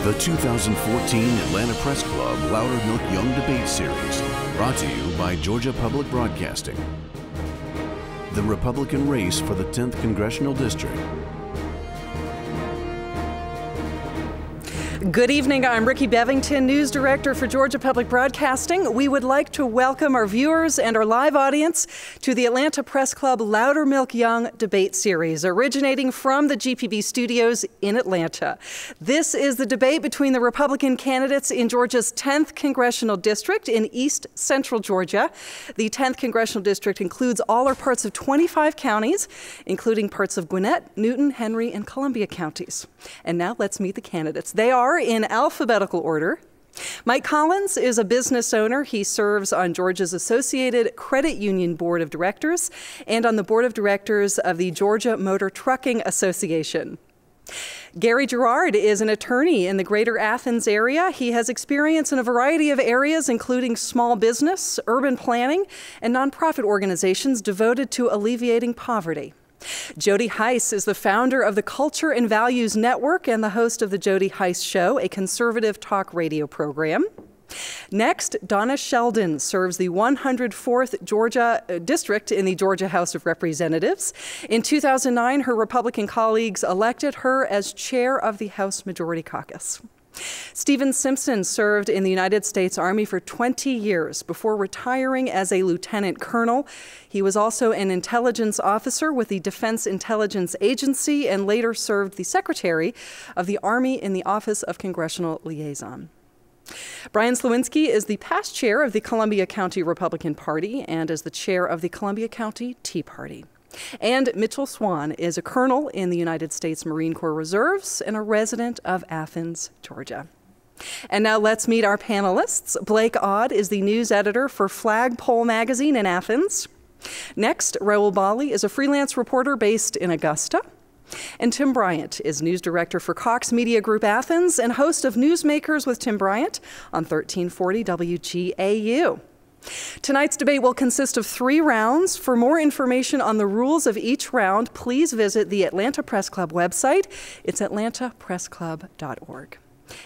The 2014 Atlanta Press Club Loudermilk Young Debate Series, brought to you by Georgia Public Broadcasting. The Republican race for the 10th Congressional District. Good evening, I'm Ricky Bevington, News Director for Georgia Public Broadcasting. We would like to welcome our viewers and our live audience to the Atlanta Press Club Loudermilk Young Debate Series, originating from the GPB studios in Atlanta. This is the debate between the Republican candidates in Georgia's 10th Congressional District in East Central Georgia. The 10th Congressional District includes all or parts of 25 counties, including parts of Gwinnett, Newton, Henry, and Columbia counties. And now let's meet the candidates. They are in alphabetical order. Mike Collins is a business owner. He serves on Georgia's Associated Credit Union Board of Directors and on the Board of Directors of the Georgia Motor Trucking Association. Gary Gerrard is an attorney in the greater Athens area. He has experience in a variety of areas, including small business, urban planning, and nonprofit organizations devoted to alleviating poverty. Jody Hice is the founder of the Culture and Values Network and the host of the Jody Hice Show, a conservative talk radio program. Next, Donna Sheldon serves the 104th Georgia District in the Georgia House of Representatives. In 2009, her Republican colleagues elected her as chair of the House Majority Caucus. Stephen Simpson served in the United States Army for 20 years before retiring as a lieutenant colonel. He was also an intelligence officer with the Defense Intelligence Agency and later served the Secretary of the Army in the Office of Congressional Liaison. Broun Slowinski is the past chair of the Columbia County Republican Party and is the chair of the Columbia County Tea Party. And Mitchell Swan is a colonel in the United States Marine Corps Reserves and a resident of Athens, Georgia. And now let's meet our panelists. Blake Odd is the news editor for Flagpole magazine in Athens. Next, Raul Bali is a freelance reporter based in Augusta. And Tim Bryant is news director for Cox Media Group Athens and host of Newsmakers with Tim Bryant on 1340 WGAU. Tonight's debate will consist of 3 rounds. For more information on the rules of each round, please visit the Atlanta Press Club website. It's atlantapressclub.org.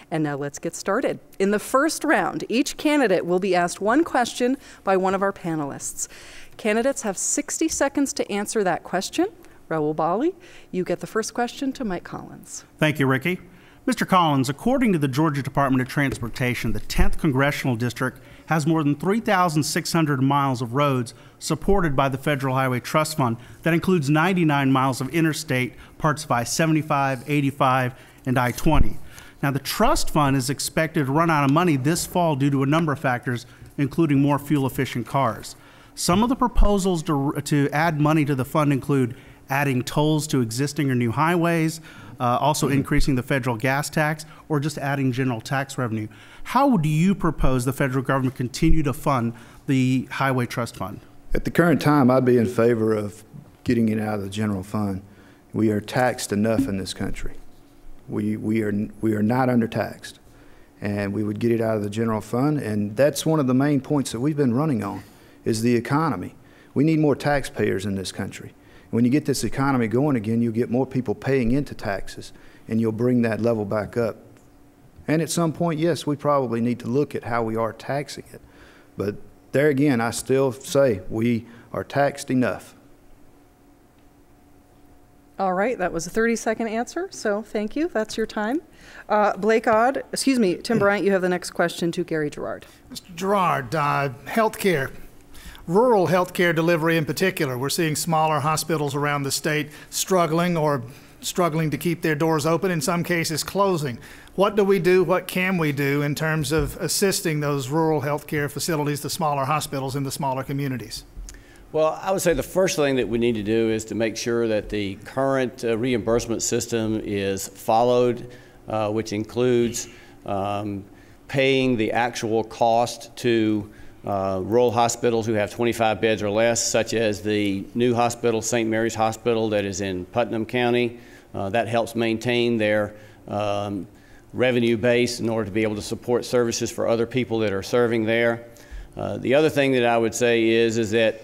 And now let's get started. In the first round, each candidate will be asked one question by one of our panelists. Candidates have 60 seconds to answer that question. Raul Bali, you get the first question to Mike Collins. Thank you, Ricky. Mr. Collins, according to the Georgia Department of Transportation, the 10th Congressional District has more than 3,600 miles of roads supported by the Federal Highway Trust Fund. That includes 99 miles of interstate, parts of I-75, 85, and I-20. Now, the trust fund is expected to run out of money this fall due to a number of factors, including more fuel-efficient cars. Some of the proposals to add money to the fund include adding tolls to existing or new highways, also increasing the federal gas tax, or just adding general tax revenue. How do you propose the federal government continue to fund the Highway Trust Fund? At the current time, I'd be in favor of getting it out of the general fund. We are taxed enough in this country. We are not undertaxed, and we would get it out of the general fund, and that's one of the main points that we've been running on, is the economy. We need more taxpayers in this country. When you get this economy going again, you'll get more people paying into taxes, and you'll bring that level back up. And at some point, yes, we probably need to look at how we are taxing it. But there again, I still say we are taxed enough. All right, that was a 30-second answer, so thank you. That's your time. Blake Odd, excuse me, Tim Bryant, you have the next question to Gary Gerrard. Mr. Gerrard, healthcare. Rural healthcare delivery in particular, we're seeing smaller hospitals around the state struggling to keep their doors open, in some cases closing. What do we do, what can we do in terms of assisting those rural healthcare facilities, the smaller hospitals in the smaller communities? Well, I would say the first thing that we need to do is to make sure that the current reimbursement system is followed, which includes paying the actual cost to rural hospitals who have 25 beds or less, such as the new hospital, St. Mary's Hospital, that is in Putnam County. That helps maintain their revenue base in order to be able to support services for other people that are serving there. The other thing that I would say is that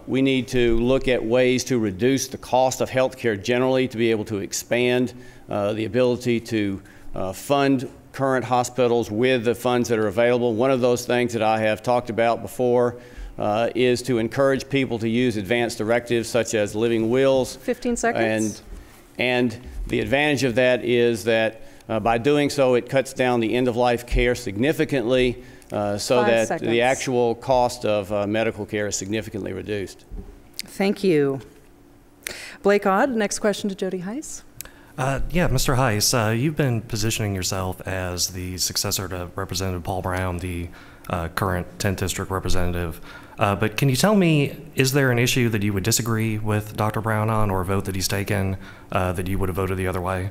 we need to look at ways to reduce the cost of health care generally, to be able to expand the ability to fund current hospitals with the funds that are available. One of those things that I have talked about before is to encourage people to use advanced directives such as living wills. 15 seconds. And the advantage of that is that by doing so, it cuts down the end-of-life care significantly so 5 that seconds. the actual cost of medical care is significantly reduced. Thank you. Blake Odd, next question to Jody Hice. Yeah, Mr. Hice, you've been positioning yourself as the successor to Representative Paul Broun, the current 10th District representative. But can you tell me, is there an issue that you would disagree with Dr. Broun on, or a vote that he's taken that you would have voted the other way?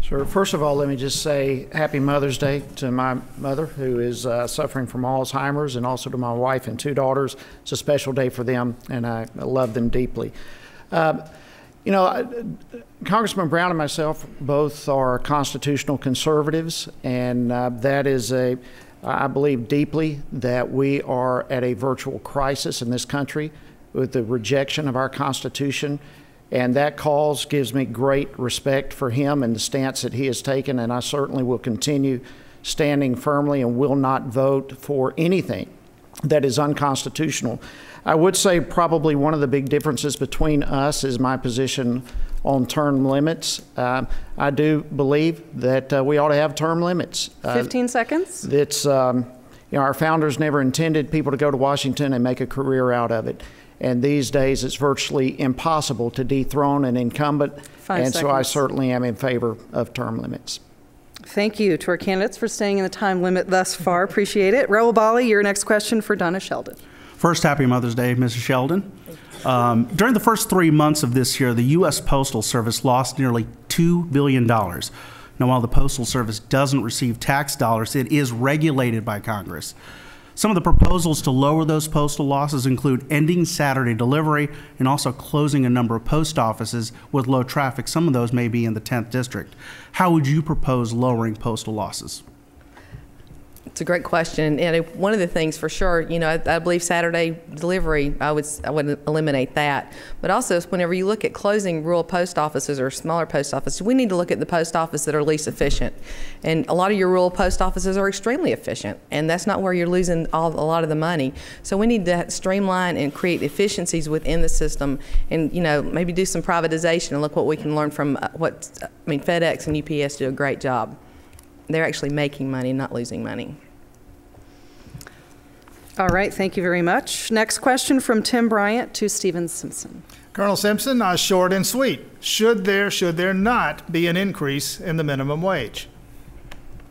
Sure. First of all, let me just say Happy Mother's Day to my mother, who is suffering from Alzheimer's, and also to my wife and 2 daughters. It's a special day for them, and I love them deeply. You know, Congressman Brown and myself both are constitutional conservatives, and that is I believe deeply that we are at a virtual crisis in this country with the rejection of our Constitution. And that cause gives me great respect for him and the stance that he has taken, and I certainly will continue standing firmly and will not vote for anything that is unconstitutional. I would say probably one of the big differences between us is my position on term limits. I do believe that we ought to have term limits. 15 seconds. It's, you know, our founders never intended people to go to Washington and make a career out of it. And these days, it's virtually impossible to dethrone an incumbent. 5 So I seconds. certainly am in favor of term limits. Thank you to our candidates for staying in the time limit thus far. Appreciate it. Raul Bali, your next question for Donna Sheldon. First, happy Mother's Day, Mrs. Sheldon. During the first 3 months of this year, the U.S. Postal Service lost nearly $2 billion. Now, while the Postal Service doesn't receive tax dollars, it is regulated by Congress. Some of the proposals to lower those postal losses include ending Saturday delivery and also closing a number of post offices with low traffic. Some of those may be in the 10th District. How would you propose lowering postal losses? It's a great question, and one of the things for sure, you know, I believe Saturday delivery, I would eliminate that. But also, whenever you look at closing rural post offices or smaller post offices, we need to look at the post office that are least efficient. And a lot of your rural post offices are extremely efficient, and that's not where you're losing a lot of the money. So we need to streamline and create efficiencies within the system, and you know, maybe do some privatization and look what we can learn from FedEx and UPS do a great job. They're actually making money, not losing money. All right, thank you very much. Next question from Tim Bryant to Stephen Simpson. Colonel Simpson, short and sweet. Should there not be an increase in the minimum wage?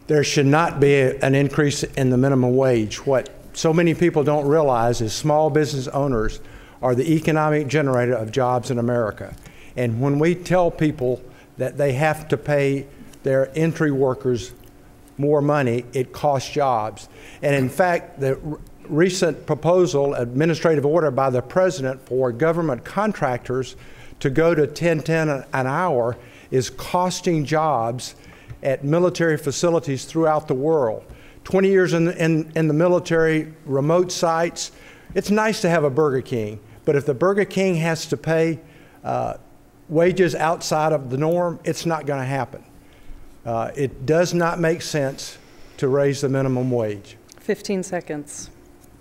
There should not be an increase in the minimum wage. What so many people don't realize is small business owners are the economic generator of jobs in America. And when we tell people that they have to pay their entry workers more money, it costs jobs. And in fact, the recent proposal, administrative order by the president for government contractors to go to $10.10 an hour is costing jobs at military facilities throughout the world. 20 years in the military, remote sites, it's nice to have a Burger King, but if the Burger King has to pay wages outside of the norm, it's not going to happen. It does not make sense to raise the minimum wage. 15 seconds.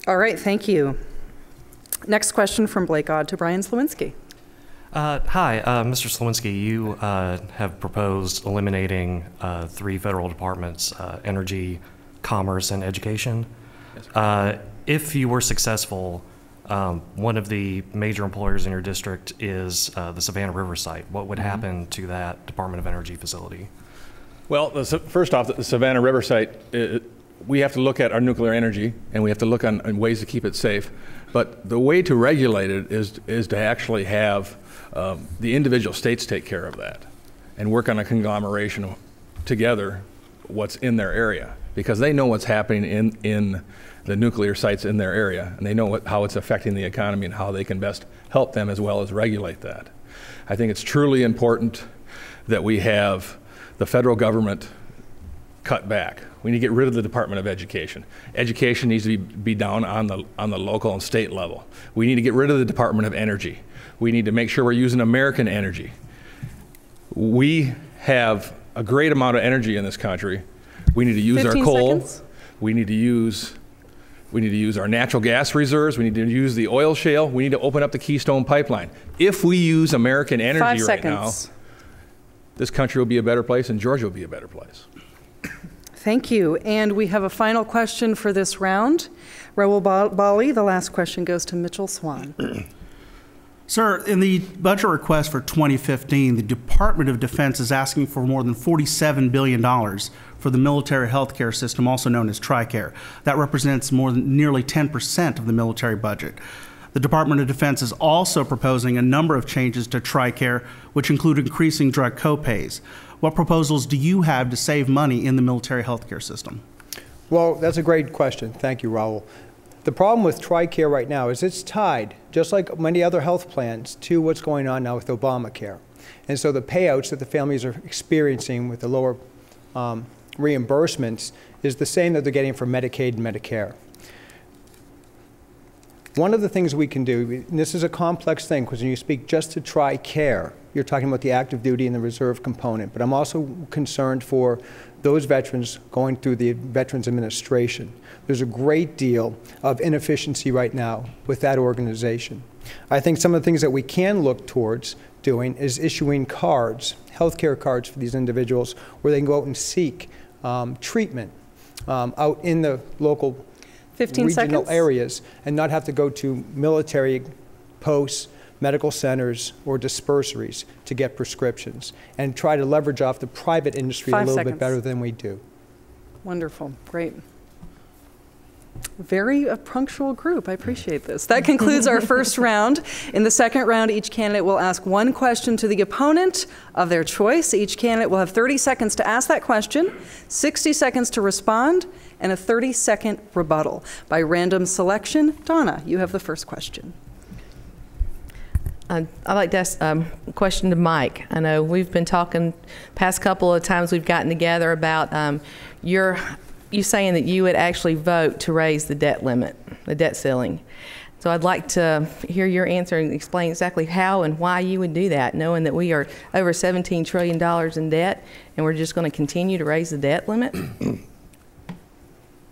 All right, thank you. Next question from Blake Odd to Brian Slowinski. Hi, Mr. Slowinski, you have proposed eliminating 3 federal departments, energy, commerce, and education. Yes, if you were successful, one of the major employers in your district is the Savannah River site. What would happen to that Department of Energy facility? Well, first off, the Savannah River site, we have to look at our nuclear energy, and we have to look on ways to keep it safe. But the way to regulate it is to actually have the individual states take care of that and work on a conglomeration together what's in their area, because they know what's happening in the nuclear sites in their area, and they know how it's affecting the economy and how they can best help them as well as regulate that. I think it's truly important that we have the federal government cut back. We need to get rid of the Department of Education. Education needs to be down on the local and state level. We need to get rid of the Department of Energy. We need to make sure we're using American energy. We have a great amount of energy in this country, We need to use our 15 coal. seconds. We need to use our natural gas reserves. We need to use the oil shale. We need to open up the Keystone Pipeline. If we use American energy 5 right seconds. now, this country will be a better place and Georgia will be a better place. Thank you. And we have a final question for this round. Raul Bali, the last question goes to Mitchell Swan. Sir, in the budget request for 2015, the Department of Defense is asking for more than $47 billion for the military health care system, also known as TRICARE. That represents nearly 10% of the military budget. The Department of Defense is also proposing a number of changes to TRICARE, which include increasing drug copays. What proposals do you have to save money in the military health care system? Well, that's a great question. Thank you, Raul. The problem with TRICARE right now is it's tied, just like many other health plans, to what's going on now with Obamacare. And so the payouts that the families are experiencing with the lower reimbursements is the same that they're getting from Medicaid and Medicare. One of the things we can do, and this is a complex thing because when you speak just to TRICARE, you're talking about the active duty and the reserve component, but I'm also concerned for those veterans going through the Veterans Administration. There's a great deal of inefficiency right now with that organization. I think some of the things that we can look towards doing is issuing cards, healthcare cards for these individuals where they can go out and seek treatment out in the local 15 regional seconds. areas and not have to go to military posts, medical centers, or dispensaries to get prescriptions, and try to leverage off the private industry 5 a little seconds. bit better than we do. Wonderful. Great. Very punctual group. I appreciate this. That concludes our first round. In the second round, each candidate will ask one question to the opponent of their choice. Each candidate will have 30 seconds to ask that question, 60 seconds to respond, and a 30-second rebuttal. By random selection, Donna, you have the first question. I'd like to ask a question to Mike. I know we've been talking past couple of times we've gotten together about you saying that you would actually vote to raise the debt limit, the debt ceiling. So I'd like to hear your answer and explain exactly how and why you would do that, knowing that we are over $17 trillion in debt and we're just going to continue to raise the debt limit.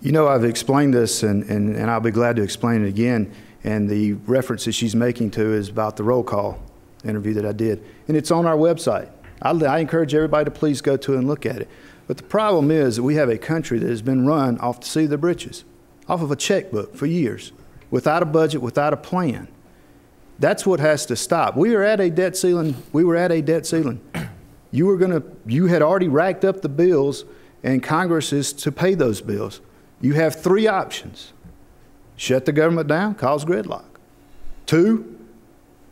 You know, I've explained this, and I'll be glad to explain it again. And the reference that she's making to is about the roll call interview that I did. And it's on our website. I encourage everybody to please go to it and look at it. But the problem is that we have a country that has been run off the seat of their britches, off of a checkbook for years, without a budget, without a plan. That's what has to stop. We are at a debt ceiling. We were at a debt ceiling. You had already racked up the bills, and Congress is to pay those bills. You have 3 options. Shut the government down, cause gridlock. 2,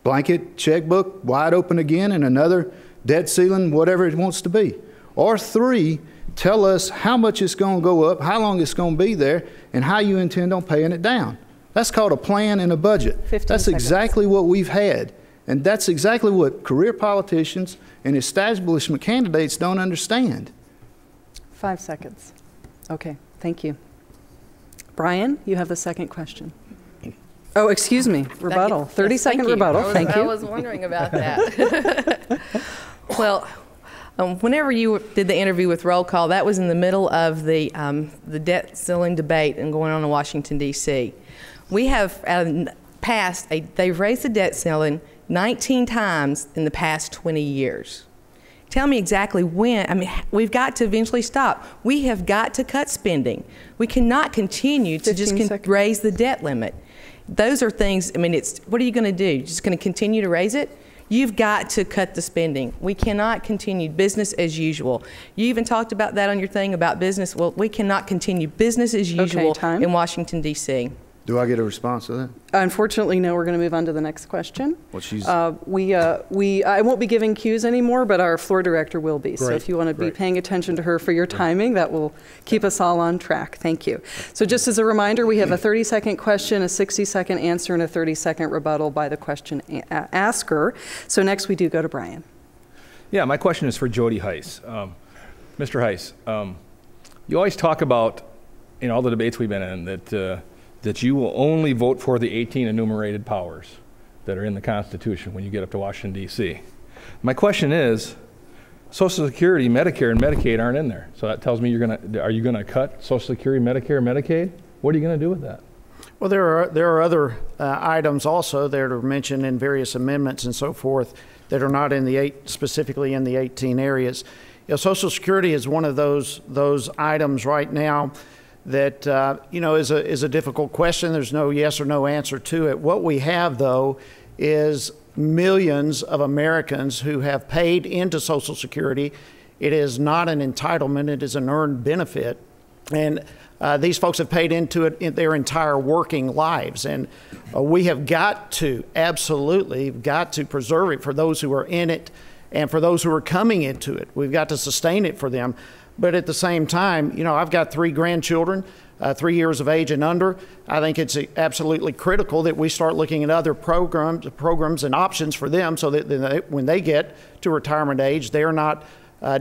blanket checkbook wide open again and another debt ceiling, whatever it wants to be. Or 3, tell us how much it's going to go up, how long it's going to be there, and how you intend on paying it down. That's called a plan and a budget. 15 That's seconds. exactly what we've had. And that's exactly what career politicians and establishment candidates don't understand. 5 seconds. Okay, thank you. Brian, you have the second question. Oh, excuse me, rebuttal. 30-second rebuttal. Thank you. I was wondering about that. Well, whenever you did the interview with Roll Call, that was in the middle of the debt ceiling debate and going on in Washington, D.C. We have they've raised the debt ceiling 19 times in the past 20 years. Tell me exactly when. I mean, we've got to eventually stop. We have got to cut spending. We cannot continue to just raise the debt limit. Those are things, I mean, what are you going to do? You're just going to continue to raise it? You've got to cut the spending. We cannot continue business as usual. You even talked about that on your thing about business. Well, we cannot continue business as usual in Washington, D.C. Do I get a response to that? Unfortunately, no. We're going to move on to the next question. Well, she's I won't be giving cues anymore, but our floor director will be. So if you want to be paying attention to her for your timing, that will keep us all on track. Thank you. So just as a reminder, we have a 30-second question, a 60-second answer, and a 30-second rebuttal by the question asker. So next we do go to Brian. Yeah, my question is for Jody Hice. Mr. Hice, you always talk about, in all the debates we've been in, that you will only vote for the 18 enumerated powers that are in the Constitution when you get up to Washington, D.C. My question is, Social Security, Medicare, and Medicaid aren't in there. So that tells me are you gonna cut Social Security, Medicare, Medicaid? What are you gonna do with that? Well, there are other items also that are mentioned in various amendments and so forth that are not in specifically in the 18 areas. You know, Social Security is one of those items right now that is a difficult question. There's no yes or no answer to it. What we have, though, is millions of Americans who have paid into Social Security. It is not an entitlement, it is an earned benefit. And these folks have paid into it in their entire working lives. And we have absolutely got to preserve it for those who are in it and for those who are coming into it. We've got to sustain it for them. But at the same time, I've got 3 grandchildren, 3 years of age and under. I think it's absolutely critical that we start looking at other programs and options for them so that when they get to retirement age, they're not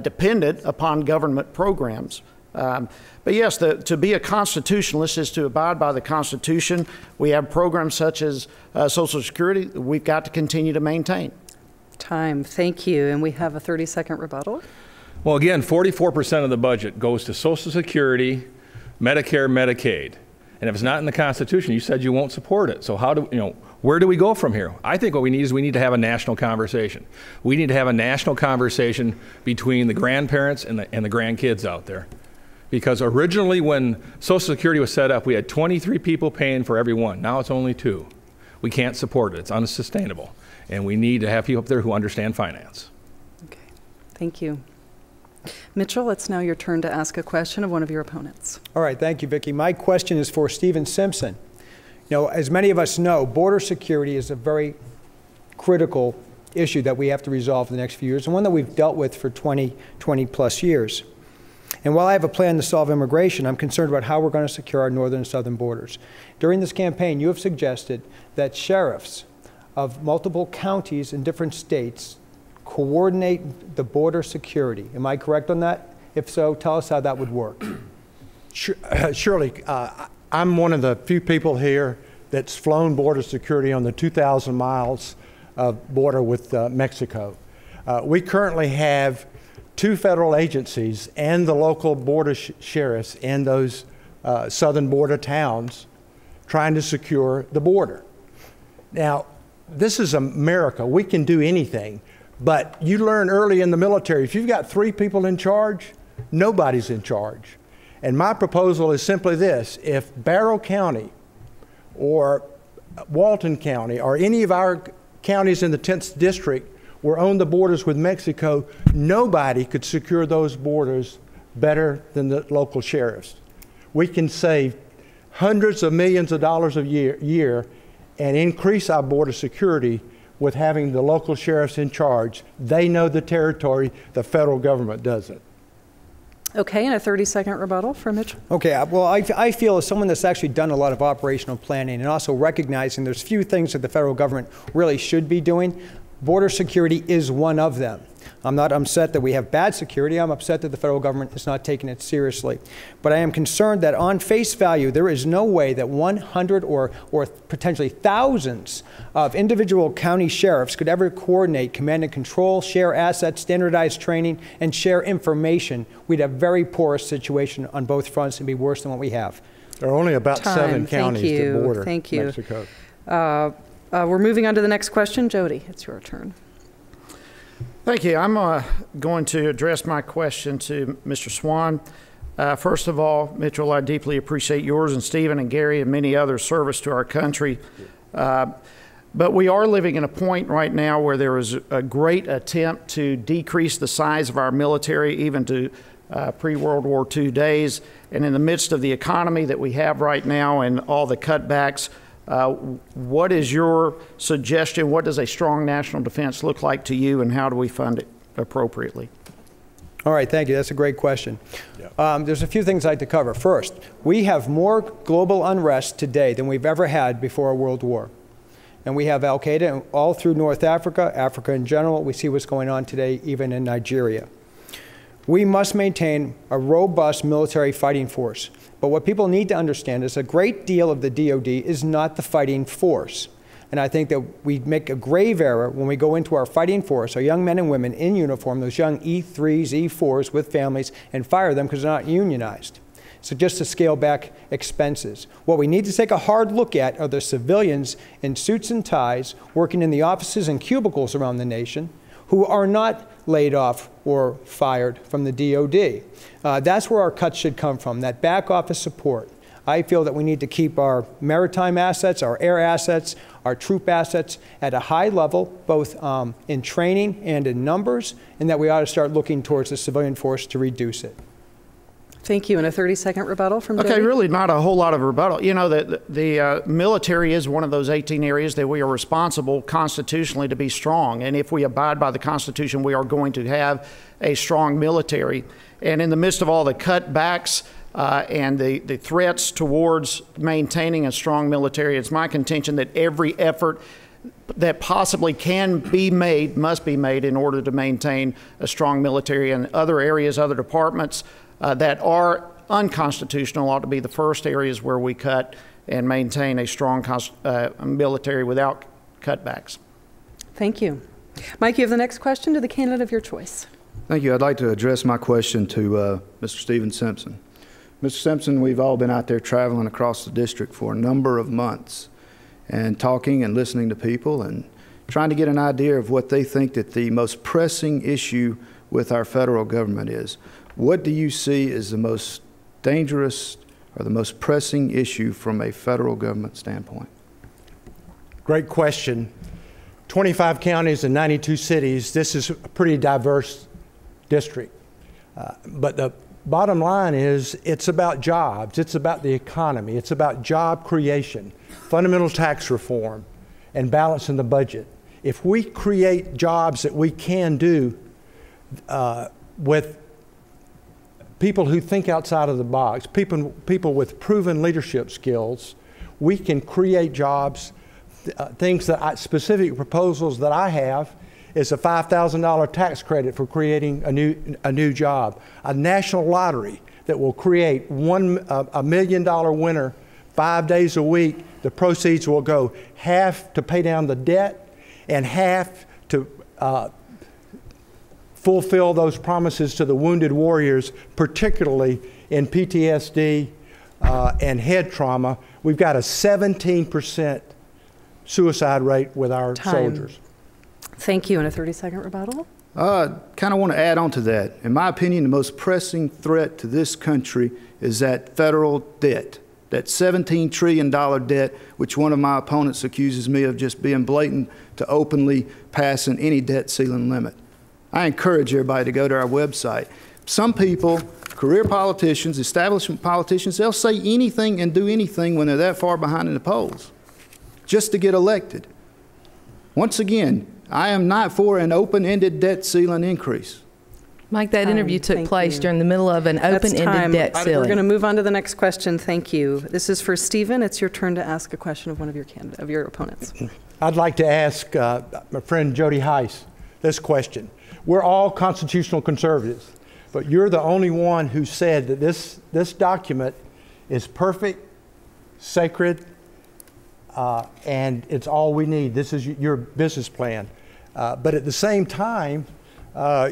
dependent upon government programs. But yes, to be a constitutionalist is to abide by the Constitution. We have programs such as Social Security that we've got to continue to maintain. Time. Thank you. And we have a 30-second rebuttal. Well, again, 44% of the budget goes to Social Security, Medicare, Medicaid. And if it's not in the Constitution, you said you won't support it. So where do we go from here? I think what we need to have a national conversation. We need to have a national conversation between the grandparents and the grandkids out there. Because originally when Social Security was set up, we had 23 people paying for every one. Now it's only 2. We can't support it. It's unsustainable. And we need to have people up there who understand finance. Okay. Thank you. Mitchell, it's now your turn to ask a question of one of your opponents. All right, thank you, Vicki. My question is for Stephen Simpson. As many of us know, border security is a very critical issue that we have to resolve in the next few years, and one that we've dealt with for 20 plus years. And while I have a plan to solve immigration, I'm concerned about how we're going to secure our northern and southern borders. During this campaign, you have suggested that sheriffs of multiple counties in different states coordinate the border security. Am I correct on that? If so, tell us how that would work. Surely, I'm one of the few people here that's flown border security on the 2,000 miles of border with Mexico. We currently have 2 federal agencies and the local border sheriffs in those southern border towns trying to secure the border. Now, this is America. We can do anything. But you learn early in the military, if you've got 3 people in charge, nobody's in charge. And my proposal is simply this: if Barrow County or Walton County or any of our counties in the 10th district were on the borders with Mexico, nobody could secure those borders better than the local sheriffs. We can save hundreds of millions of dollars a year and increase our border security with having the local sheriffs in charge. They know the territory, the federal government doesn't. Okay, and a 30-second rebuttal from Mitchell. Okay, well, I feel as someone that's actually done a lot of operational planning and also recognizing there's few things that the federal government really should be doing, border security is one of them. I'm not upset that we have bad security. I'm upset that the federal government is not taking it seriously. But I am concerned that on face value, there is no way that 100 or potentially thousands of individual county sheriffs could ever coordinate command and control, share assets, standardize training, and share information. We'd have a very porous situation on both fronts and be worse than what we have. There are only about 7 counties that border Mexico. We're moving on to the next question. Jody, it's your turn. Thank you. I'm going to address my question to Mr. Swan. First of all, Mitchell, I deeply appreciate yours and Stephen and Gary and many others' service to our country. But we are living in a point right now where there is a great attempt to decrease the size of our military, even to pre-World War II days. And in the midst of the economy that we have right now and all the cutbacks, what is your suggestion? What does a strong national defense look like to you, and how do we fund it appropriately? All right, thank you. That's a great question. There's a few things I'd like to cover. First, we have more global unrest today than we've ever had before a world war. And we have Al-Qaeda all through North Africa, Africa in general. We see what's going on today even in Nigeria. We must maintain a robust military fighting force. But what people need to understand is a great deal of the DOD is not the fighting force. And I think that we make a grave error when we go into our fighting force, our young men and women in uniform, those young E3s, E4s with families, and fire them because they're not unionized. So just to scale back expenses. What we need to take a hard look at are the civilians in suits and ties working in the offices and cubicles around the nation who are not laid off or fired from the DOD. That's where our cuts should come from, that back office support. I feel that we need to keep our maritime assets, our air assets, our troop assets at a high level, both in training and in numbers, and that we ought to start looking towards the civilian force to reduce it. Thank you. And a 30-second rebuttal from Jody? Okay, really not a whole lot of rebuttal. You know, the military is one of those 18 areas that we are responsible constitutionally to be strong. And if we abide by the Constitution, we are going to have a strong military. And in the midst of all the cutbacks and the threats towards maintaining a strong military, it's my contention that every effort that possibly can be made must be made in order to maintain a strong military. And other areas, other departments that are unconstitutional ought to be the first areas where we cut and maintain a strong military without cutbacks. Thank you. Mike, you have the next question to the candidate of your choice. Thank you. I'd like to address my question to Mr. Stephen Simpson. Mr. Simpson, we've all been out there traveling across the district for a number of months and talking and listening to people and trying to get an idea of what they think that the most pressing issue with our federal government is. What do you see as the most dangerous or the most pressing issue from a federal government standpoint? Great question. 25 counties and 92 cities. This is a pretty diverse district. But the bottom line is it's about jobs. It's about the economy. It's about job creation, fundamental tax reform, and balancing the budget. If we create jobs that we can do with people who think outside of the box, people with proven leadership skills, we can create jobs. Things that specific proposals that I have is a $5,000 tax credit for creating a new job, a national lottery that will create $1 million winner 5 days a week. The proceeds will go half to pay down the debt and half to fulfill those promises to the wounded warriors, particularly in PTSD and head trauma. We've got a 17% suicide rate with our soldiers. Thank you. And a 30-second rebuttal? Kind of want to add on to that. In my opinion, the most pressing threat to this country is that federal debt, that $17 trillion debt, which one of my opponents accuses me of just being blatant to openly passing any debt ceiling limit. I encourage everybody to go to our website. Some people, career politicians, establishment politicians, they'll say anything and do anything when they're that far behind in the polls just to get elected. Once again, I am not for an open-ended debt ceiling increase. Mike, that interview took place during the middle of an open-ended debt ceiling. We're going to move on to the next question. Thank you. This is for Stephen. It's your turn to ask a question of one of your opponents. I'd like to ask my friend Jody Hice this question. We're all constitutional conservatives, but you're the only one who said that this document is perfect, sacred, and it's all we need. This is your business plan. But at the same time,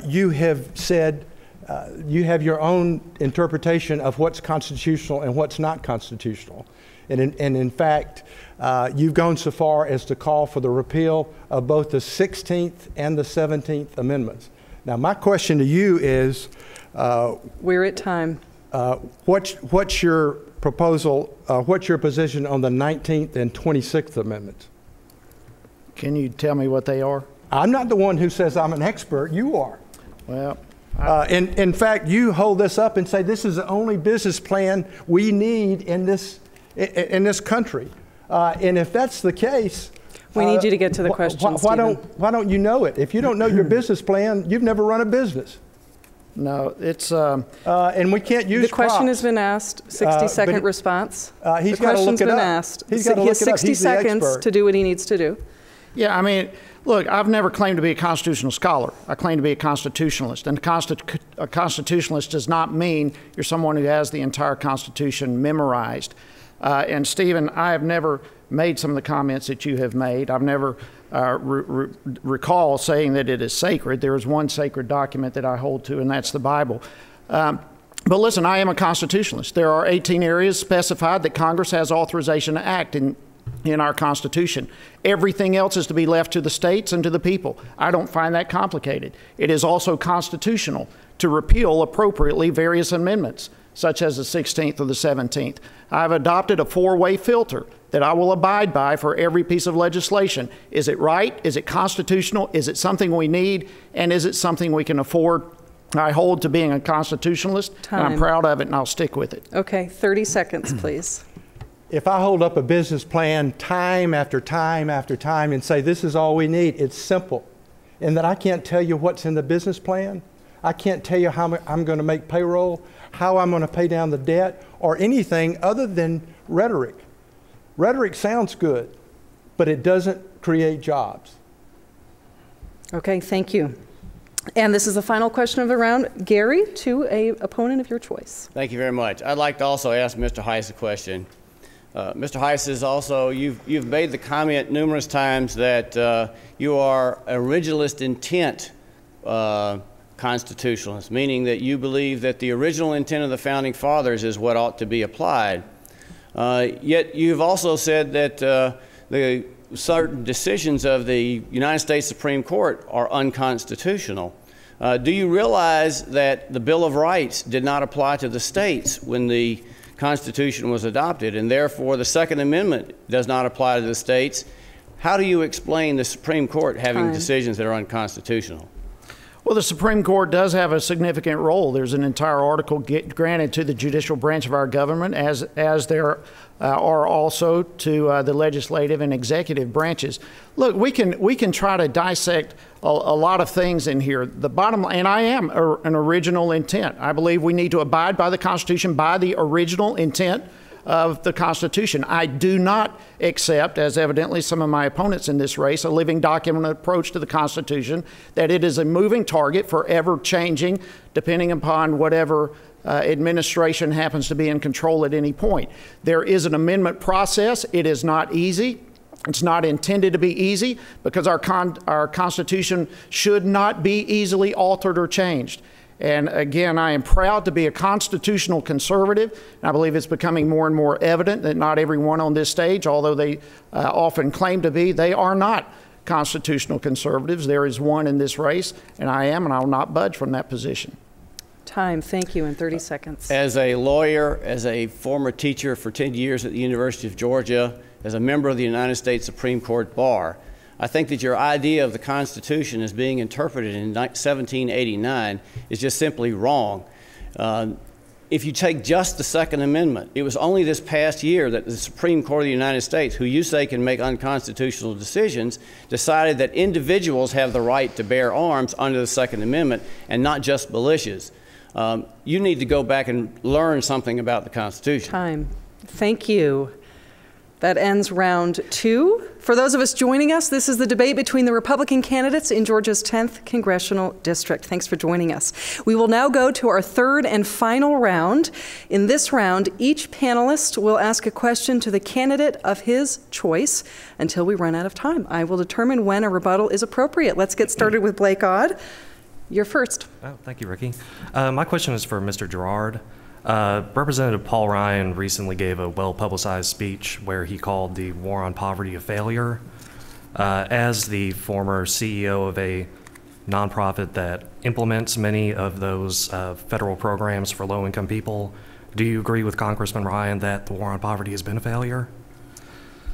you have said you have your own interpretation of what's constitutional and what's not constitutional. And in fact, you've gone so far as to call for the repeal of both the 16th and the 17th Amendments. Now, my question to you is... we're at time. What's your proposal, what's your position on the 19th and 26th Amendments? Can you tell me what they are? I'm not the one who says I'm an expert. You are. Well... in fact, you hold this up and say this is the only business plan we need in this country. And if that's the case, we need you to get to the question. Why don't you know it? If you don't know your business plan, you've never run a business. No, it's and we can't use the question has been asked. 60-second response. He's got to look it up. Asked. He's got to look it up. He has 60 seconds to do what he needs to do. Yeah, I mean, look, I've never claimed to be a constitutional scholar. I claim to be a constitutionalist. And a constitutionalist does not mean you're someone who has the entire Constitution memorized. And Stephen, I have never made some of the comments that you have made. I've never recall saying that it is sacred. There is one sacred document that I hold to, and that's the Bible. But listen, I am a constitutionalist. There are 18 areas specified that Congress has authorization to act in our Constitution. Everything else is to be left to the states and to the people. I don't find that complicated. It is also constitutional to repeal appropriately various amendments, such as the 16th or the 17th. I've adopted a four-way filter that I will abide by for every piece of legislation. Is it right? Is it constitutional? Is it something we need? And is it something we can afford? I hold to being a constitutionalist, and I'm proud of it, and I'll stick with it. Okay, 30 seconds, please. If I hold up a business plan time after time after time and say this is all we need, it's simple, and that I can't tell you what's in the business plan, I can't tell you how I'm going to make payroll, how I'm going to pay down the debt, or anything other than rhetoric. Rhetoric sounds good, but it doesn't create jobs. Okay, thank you. And this is the final question of the round. Gary, to an opponent of your choice. Thank you very much. I'd like to also ask Mr. Hice a question. Mr. Hice is also, you've made the comment numerous times that you are originalist intent constitutionalist, meaning that you believe that the original intent of the Founding Fathers is what ought to be applied. Yet you've also said that the certain decisions of the United States Supreme Court are unconstitutional. Do you realize that the Bill of Rights did not apply to the states when the Constitution was adopted, and therefore the Second Amendment does not apply to the states? How do you explain the Supreme Court having decisions that are unconstitutional? Well, the Supreme Court does have a significant role. There's an entire article granted to the judicial branch of our government, as there are also to the legislative and executive branches. Look, we can try to dissect a lot of things in here. The bottom line, and I am an original intent. I believe we need to abide by the Constitution, by the original intent of the Constitution. I do not accept, as evidently some of my opponents in this race, a living document approach to the Constitution, that it is a moving target, forever changing, depending upon whatever administration happens to be in control at any point. There is an amendment process. It is not easy. It's not intended to be easy, because our Constitution should not be easily altered or changed. And again, I am proud to be a constitutional conservative. And I believe it's becoming more and more evident that not everyone on this stage, although they often claim to be, they are not constitutional conservatives. There is one in this race, and I am, and I will not budge from that position. Time, thank you, in 30 seconds. As a lawyer, as a former teacher for 10 years at the University of Georgia, as a member of the United States Supreme Court Bar, I think that your idea of the Constitution as being interpreted in 1789 is just simply wrong. If you take just the Second Amendment, it was only this past year that the Supreme Court of the United States, who you say can make unconstitutional decisions, decided that individuals have the right to bear arms under the Second Amendment and not just militias. You need to go back and learn something about the Constitution. Time. Thank you. That ends round two. For those of us joining us, this is the debate between the Republican candidates in Georgia's 10th Congressional District. Thanks for joining us. We will now go to our third and final round. In this round, each panelist will ask a question to the candidate of his choice until we run out of time. I will determine when a rebuttal is appropriate. Let's get started with Blake Odd. You're first. Oh, thank you, Ricky. My question is for Mr. Gerrard. Representative Paul Ryan recently gave a well-publicized speech where he called the war on poverty a failure. As the former CEO of a nonprofit that implements many of those federal programs for low-income people, do you agree with Congressman Ryan that the war on poverty has been a failure?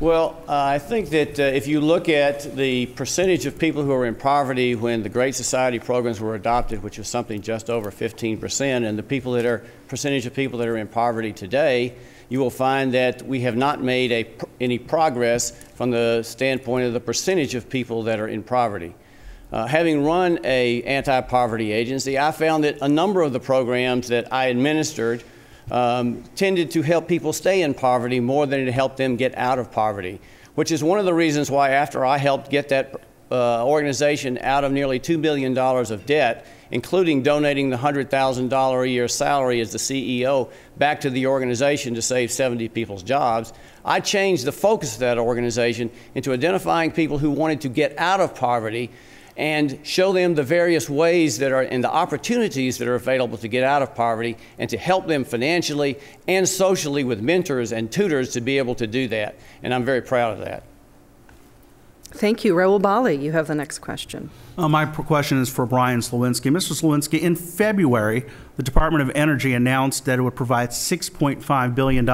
Well, I think that if you look at the percentage of people who are in poverty when the Great Society programs were adopted, which was something just over 15%, and the percentage of people that are in poverty today, you will find that we have not made any progress from the standpoint of the percentage of people that are in poverty. Having run an anti-poverty agency, I found that a number of the programs that I administered tended to help people stay in poverty more than it helped them get out of poverty, which is one of the reasons why after I helped get that organization out of nearly $2 billion of debt, including donating the $100,000 a year salary as the CEO back to the organization to save 70 people's jobs. I changed the focus of that organization into identifying people who wanted to get out of poverty and show them the various ways that are and the opportunities that are available to get out of poverty, and to help them financially and socially with mentors and tutors to be able to do that. And I'm very proud of that. Thank you. Raul Bali, you have the next question. My question is for Brian Slowinski. Mr. Slowinski, in February, the Department of Energy announced that it would provide $6.5 billion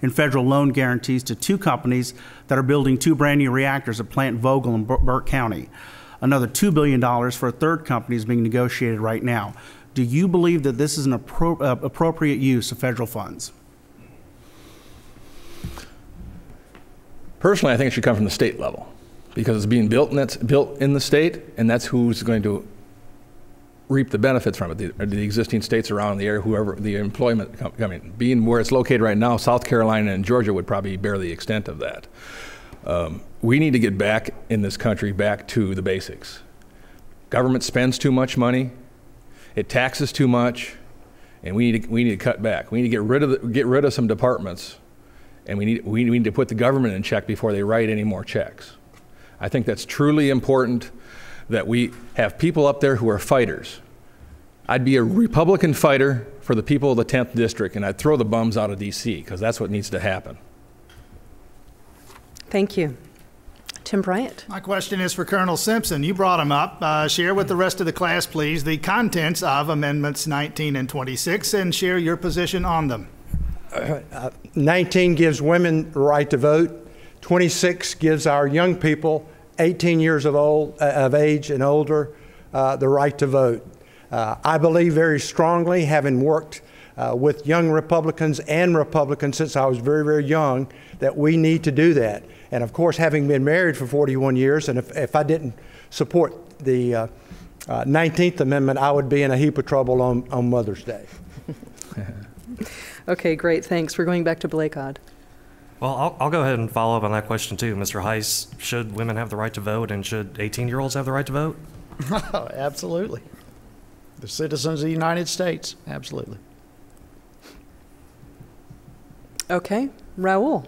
in federal loan guarantees to 2 companies that are building 2 brand new reactors at Plant Vogtle in Burke County. Another $2 billion for a 3rd company is being negotiated right now. Do you believe that this is an appropriate use of federal funds? Personally, I think it should come from the state level, because it's being built, and that's built in the state, and that's who's going to reap the benefits from it, the existing states around the area, whoever the employment coming. Being where it's located right now, South Carolina and Georgia would probably bear the extent of that. We need to get back in this country back to the basics. Government spends too much money, it taxes too much, and we need to cut back. We need to get rid of some departments, and we need to put the government in check before they write any more checks. I think that's truly important, that we have people up there who are fighters. I'd be a Republican fighter for the people of the 10th District, and I'd throw the bums out of D.C., because that's what needs to happen. Thank you. Tim Bryant. My question is for Colonel Simpson. You brought him up. Share with the rest of the class, please, the contents of Amendments 19 and 26, and share your position on them. 19 gives women the right to vote. 26 gives our young people, 18 years of age and older, the right to vote. I believe very strongly, having worked with young Republicans and Republicans since I was very, very young, that we need to do that. And of course, having been married for 41 years, and if I didn't support the 19th Amendment, I would be in a heap of trouble on Mother's Day. Okay, great, thanks. We're going back to Blake Odd. Well, I'll go ahead and follow up on that question too. Mr. Hice, should women have the right to vote, and should 18-year-olds have the right to vote? Absolutely. The citizens of the United States, absolutely. Okay, Raul.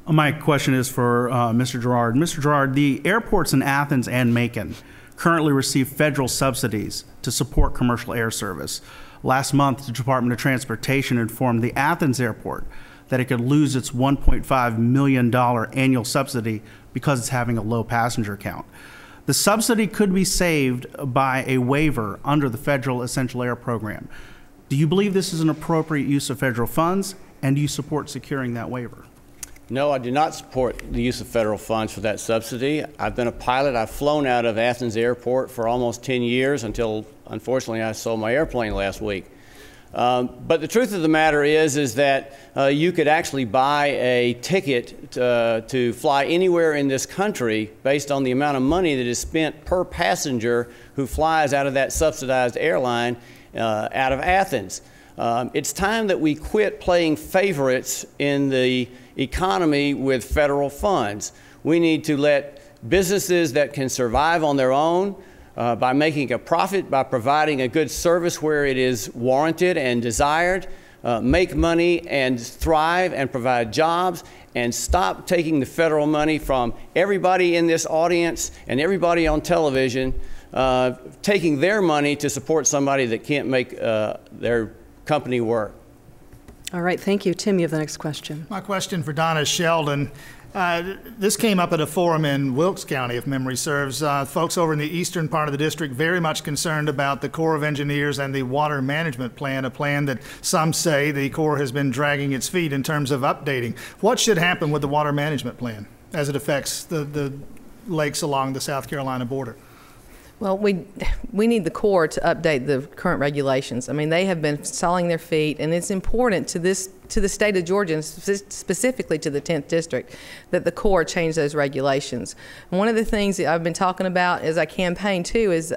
My question is for Mr. Gerrard. Mr. Gerrard, the airports in Athens and Macon currently receive federal subsidies to support commercial air service. Last month, the Department of Transportation informed the Athens airport that it could lose its $1.5 million annual subsidy because it's having a low passenger count. The subsidy could be saved by a waiver under the Federal Essential Air Program. Do you believe this is an appropriate use of federal funds, and do you support securing that waiver? No, I do not support the use of federal funds for that subsidy. I've been a pilot. I've flown out of Athens Airport for almost 10 years until, unfortunately, I sold my airplane last week. But the truth of the matter is that you could actually buy a ticket to fly anywhere in this country based on the amount of money that is spent per passenger who flies out of that subsidized airline out of Athens. It's time that we quit playing favorites in the economy with federal funds. We need to let businesses that can survive on their own by making a profit, by providing a good service where it is warranted and desired, make money and thrive and provide jobs, and stop taking the federal money from everybody in this audience and everybody on television, taking their money to support somebody that can't make their company work. All right, thank you. Tim, you have the next question. My question for Donna Sheldon. This came up at a forum in Wilkes County, if memory serves. Folks over in the eastern part of the district very much concerned about the Corps of Engineers and the water management plan, a plan that some say the Corps has been dragging its feet in terms of updating. What should happen with the water management plan as it affects the lakes along the South Carolina border? Well, we need the Corps to update the current regulations. I mean, they have been stalling their feet, and it's important to this to the state of Georgia, and specifically to the 10th District, that the Corps change those regulations. And one of the things that I've been talking about as I campaign too is,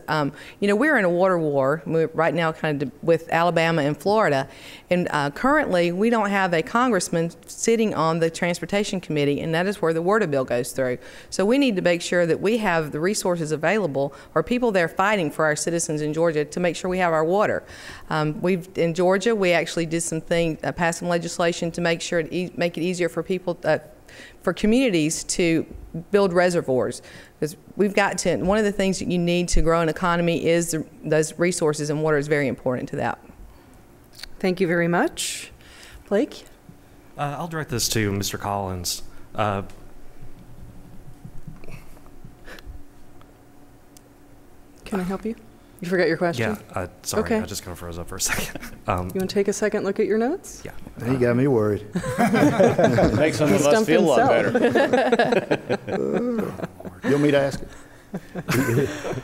you know, we're in a water war right now kind of with Alabama and Florida, and currently we don't have a congressman sitting on the Transportation Committee, and that is where the water bill goes through. So we need to make sure that we have the resources available, or people there fighting for our citizens in Georgia to make sure we have our water. In Georgia, we actually did some things, passed some legislation to make sure make it easier for people, for communities to build reservoirs. Because we've got to, one of the things that you need to grow an economy is those resources, and water is very important to that. Thank you very much. Blake? I'll direct this to Mr. Collins. Can I help you? You forgot your question? Yeah, sorry, okay. I just kind of froze up for a second. You want to take a second look at your notes? Yeah. He got me worried. Makes some of us feel a lot better. You want me to ask it?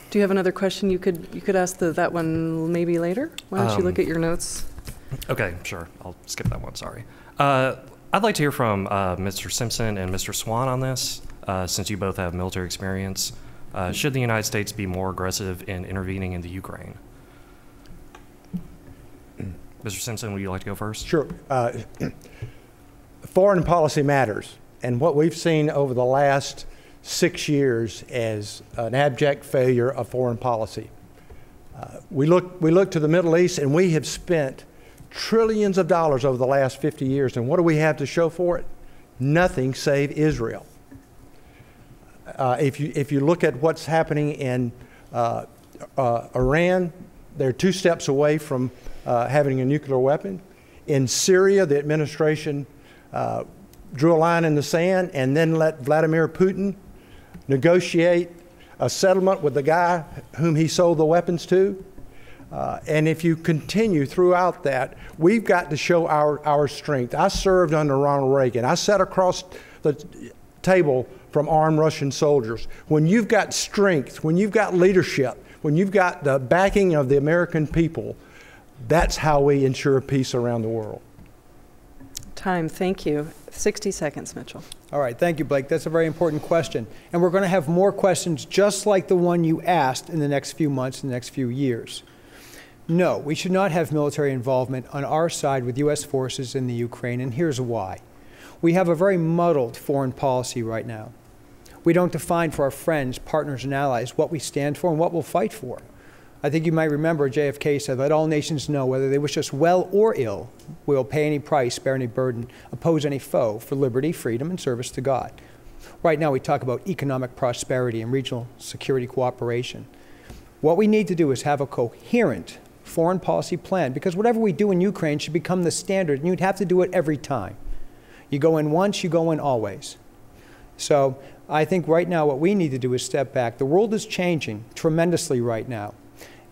Do you have another question? You could ask that one maybe later. Why don't you look at your notes? Okay, sure. I'll skip that one. Sorry. I'd like to hear from Mr. Simpson and Mr. Swan on this, since you both have military experience. Should the United States be more aggressive in intervening in the Ukraine? Mr. Simpson, would you like to go first? Sure. Foreign policy matters, and what we've seen over the last 6 years as an abject failure of foreign policy. We look to the Middle East, and we have spent trillions of dollars over the last 50 years, and what do we have to show for it? Nothing save Israel. If you look at what's happening in Iran, they're 2 steps away from having a nuclear weapon. In Syria, the administration drew a line in the sand and then let Vladimir Putin negotiate a settlement with the guy whom he sold the weapons to. And if you continue throughout that, we've got to show our strength. I served under Ronald Reagan. I sat across the table from armed Russian soldiers. When you've got strength, when you've got leadership, when you've got the backing of the American people, that's how we ensure peace around the world. Time, thank you. 60 seconds, Mitchell. All right, thank you, Blake. That's a very important question. And we're going to have more questions just like the one you asked in the next few months, in the next few years. No, we should not have military involvement on our side with U.S. forces in the Ukraine, and here's why. We have a very muddled foreign policy right now. We don't define for our friends, partners, and allies what we stand for and what we'll fight for. I think you might remember JFK said, "Let all nations know whether they wish us well or ill, we will pay any price, bear any burden, oppose any foe for liberty, freedom, and service to God." Right now we talk about economic prosperity and regional security cooperation. What we need to do is have a coherent foreign policy plan, because whatever we do in Ukraine should become the standard, and you'd have to do it every time. You go in once, you go in always. So I think right now what we need to do is step back. The world is changing tremendously right now.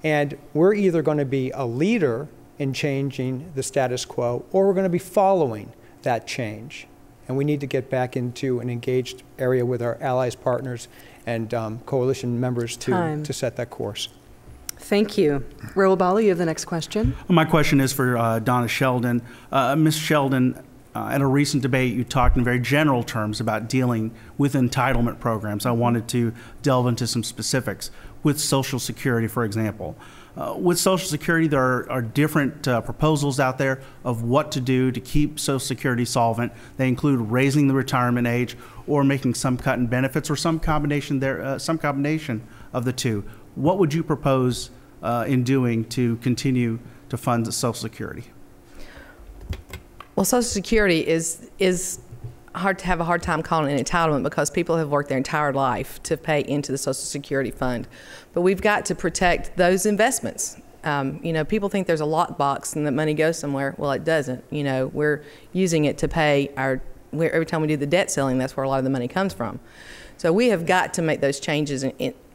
And we're either going to be a leader in changing the status quo, or we're going to be following that change. And we need to get back into an engaged area with our allies, partners, and coalition members to set that course. Thank you. Raul Bali, you have the next question. My question is for Donna Sheldon. Ms. Sheldon, at a recent debate, you talked in very general terms about dealing with entitlement programs. I wanted to delve into some specifics with Social Security, for example. With Social Security, there are different proposals out there of what to do to keep Social Security solvent. They include raising the retirement age or making some cut in benefits or some combination of the two. What would you propose in doing to continue to fund Social Security? Well, Social Security is hard to have a hard time calling an entitlement, because people have worked their entire life to pay into the Social Security fund. But we've got to protect those investments. You know, people think there's a lockbox and that money goes somewhere. Well, it doesn't. You know, we're using it to pay every time we do the debt ceiling, that's where a lot of the money comes from. So we have got to make those changes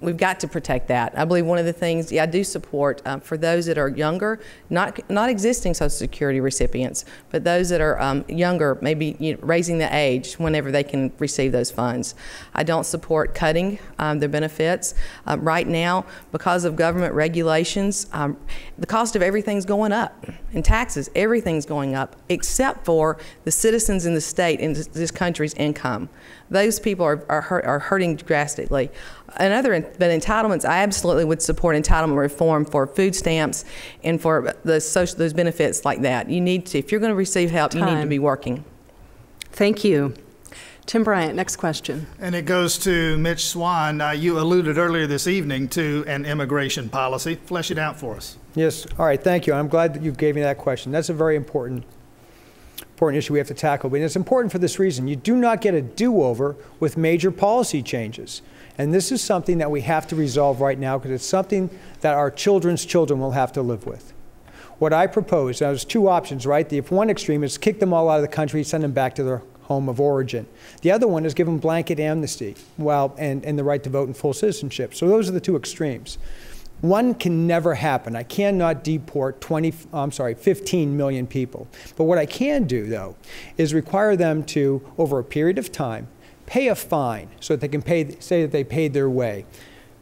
we've got to protect that. I believe one of the things, I do support for those that are younger, not existing Social Security recipients, but those that are younger, maybe raising the age whenever they can receive those funds. I don't support cutting their benefits. Right now, because of government regulations, the cost of everything's going up. In taxes, everything's going up, except for the citizens in the state and this country's income. Those people are hurting drastically. But entitlements, I absolutely would support entitlement reform for food stamps and for those benefits like that. You need to, if you're going to receive help, you need to be working. Thank you. Tim Bryant, next question. And it goes to Mitch Swan. You alluded earlier this evening to an immigration policy. Flesh it out for us. Yes. All right. Thank you. I'm glad that you gave me that question. That's a very important issue we have to tackle. But it's important for this reason. You do not get a do-over with major policy changes. And this is something that we have to resolve right now because it's something that our children's children will have to live with. What I propose, there's two options, right? If one extreme is kick them all out of the country, send them back to their home of origin. The other one is give them blanket amnesty and the right to vote and full citizenship. So those are the two extremes. One can never happen. I cannot deport 15 million people. But what I can do, though, is require them to, over a period of time, pay a fine so that they can say that they paid their way,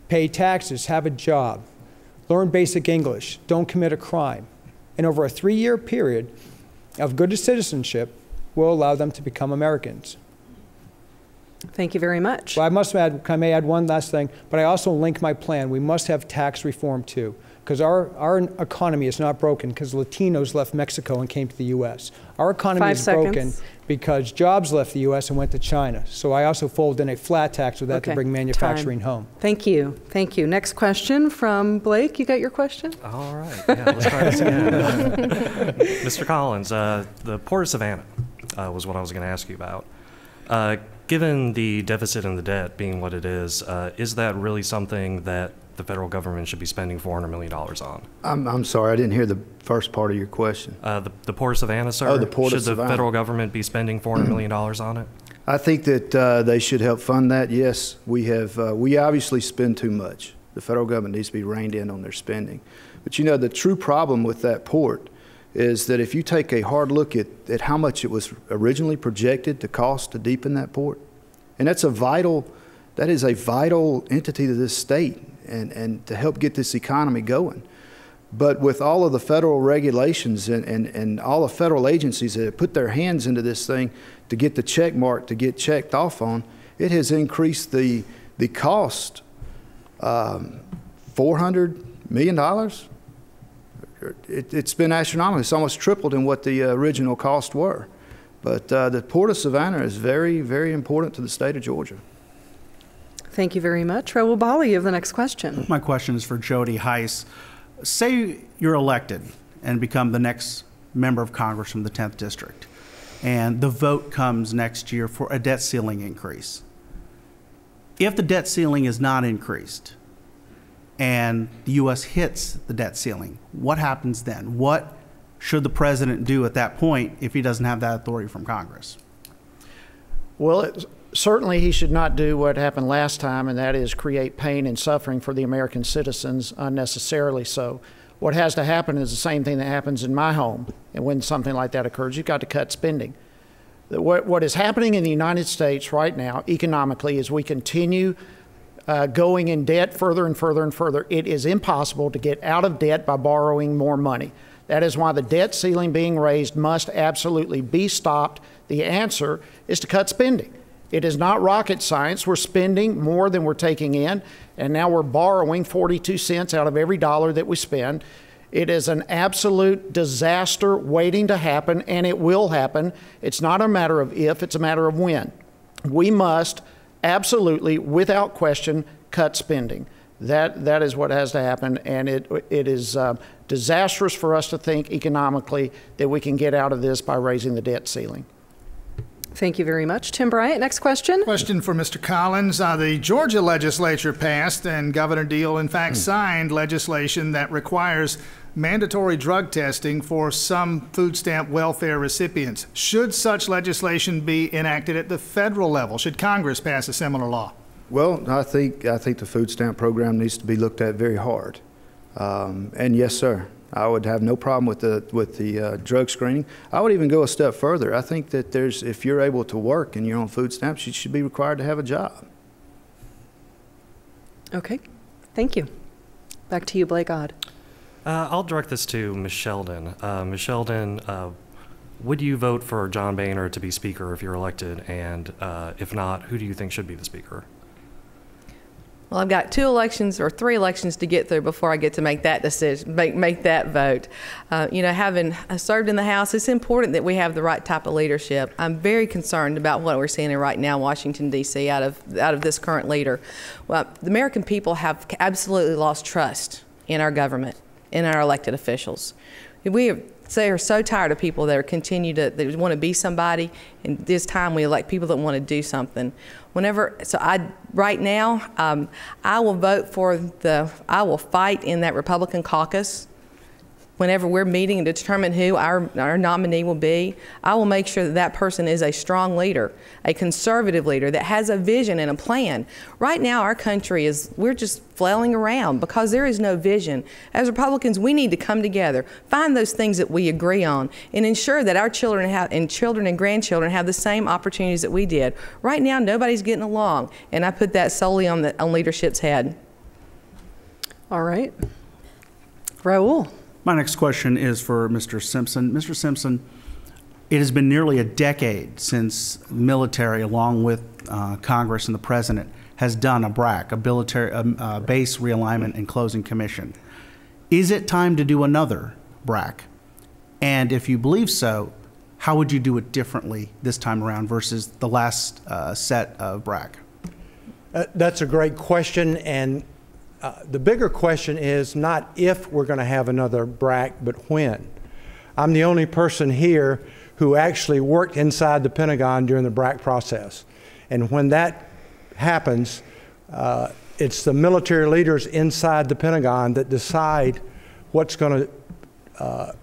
pay taxes, have a job, learn basic English, don't commit a crime. And over a 3-year period of good citizenship, will allow them to become Americans. Thank you very much. Well, I may add one last thing, but I also link my plan. We must have tax reform too, because our economy is not broken because Latinos left Mexico and came to the U.S. Our economy is broken because jobs left the U.S. and went to China. So I also fold in a flat tax with that to bring manufacturing home. Thank you. Thank you. Next question from Blake. You got your question? All right. Yeah, let's try this again. Mr. Collins, the Port of Savannah was what I was going to ask you about. Given the deficit and the debt being what it is that really something that the federal government should be spending $400 million on? I'm sorry, I didn't hear the first part of your question. The Port of Savannah, sir? Oh, the Port of Savannah. Should the federal government be spending $400 million on it? I think that they should help fund that. Yes, we obviously spend too much. The federal government needs to be reined in on their spending. But you know, the true problem with that port is that if you take a hard look at how much it was originally projected to cost to deepen that port, and that is a vital entity to this state and to help get this economy going. But with all of the federal regulations and all the federal agencies that have put their hands into this thing to get the check mark to get checked off on, it has increased the cost $400 million. It's been astronomical. It's almost tripled in what the original costs were. But the Port of Savannah is very, very important to the state of Georgia. Thank you very much. Raul Bali, you have the next question. My question is for Jody Hice. Say you're elected and become the next member of Congress from the 10th District, and the vote comes next year for a debt ceiling increase. If the debt ceiling is not increased, and the U.S. hits the debt ceiling, what happens then? What should the president do at that point if he doesn't have that authority from Congress? Well, certainly he should not do what happened last time, and that is create pain and suffering for the American citizens unnecessarily so. What has to happen is the same thing that happens in my home, and when something like that occurs, you've got to cut spending. What is happening in the United States right now economically is we continue going in debt further and further and further. It is impossible to get out of debt by borrowing more money. That is why the debt ceiling being raised must absolutely be stopped. The answer is to cut spending. It is not rocket science. We're spending more than we're taking in, and now we're borrowing 42 cents out of every dollar that we spend. It is an absolute disaster waiting to happen, and it will happen. It's not a matter of if, it's a matter of when. We must absolutely, without question, cut spending. That is what has to happen, and it is disastrous for us to think economically that we can get out of this by raising the debt ceiling. Thank you very much. Tim Bryant, next question. Question for Mr. Collins. The Georgia legislature passed, and Governor Deal, in fact, signed legislation that requires mandatory drug testing for some food stamp welfare recipients. Should such legislation be enacted at the federal level? Should Congress pass a similar law? Well, I think the food stamp program needs to be looked at very hard. And yes, sir, I would have no problem with the drug screening. I would even go a step further. I think that if you're able to work and you're on food stamps, you should be required to have a job. Okay, thank you. Back to you, Blake Odd. I'll direct this to Ms. Sheldon. Ms. Sheldon, would you vote for John Boehner to be Speaker if you're elected? And if not, who do you think should be the Speaker? Well, I've got 2 elections or 3 elections to get through before I get to make that decision, make that vote. You know, having served in the House, it's important that we have the right type of leadership. I'm very concerned about what we're seeing right now in Washington, D.C. out of this current leader. Well, the American people have absolutely lost trust in our government, in our elected officials. They are so tired of people that continue to want to be somebody, and this time we elect people that want to do something. Right now, I will vote I will fight in that Republican caucus. Whenever we're meeting to determine who our nominee will be, I will make sure that that person is a strong leader, a conservative leader that has a vision and a plan. Right now, our country we're just flailing around because there is no vision. As Republicans, we need to come together, find those things that we agree on, and ensure that our children and grandchildren have the same opportunities that we did. Right now, nobody's getting along, and I put that solely on leadership's head. All right. Raul. My next question is for Mr. Simpson. Mr. Simpson, it has been nearly a decade since the military, along with Congress and the President, has done a BRAC, a Base Realignment and Closing Commission. Is it time to do another BRAC? And if you believe so, how would you do it differently this time around versus the last set of BRAC? That's a great question, and the bigger question is not if we're going to have another BRAC, but when. I'm the only person here who actually worked inside the Pentagon during the BRAC process. And when that happens, it's the military leaders inside the Pentagon that decide what's going to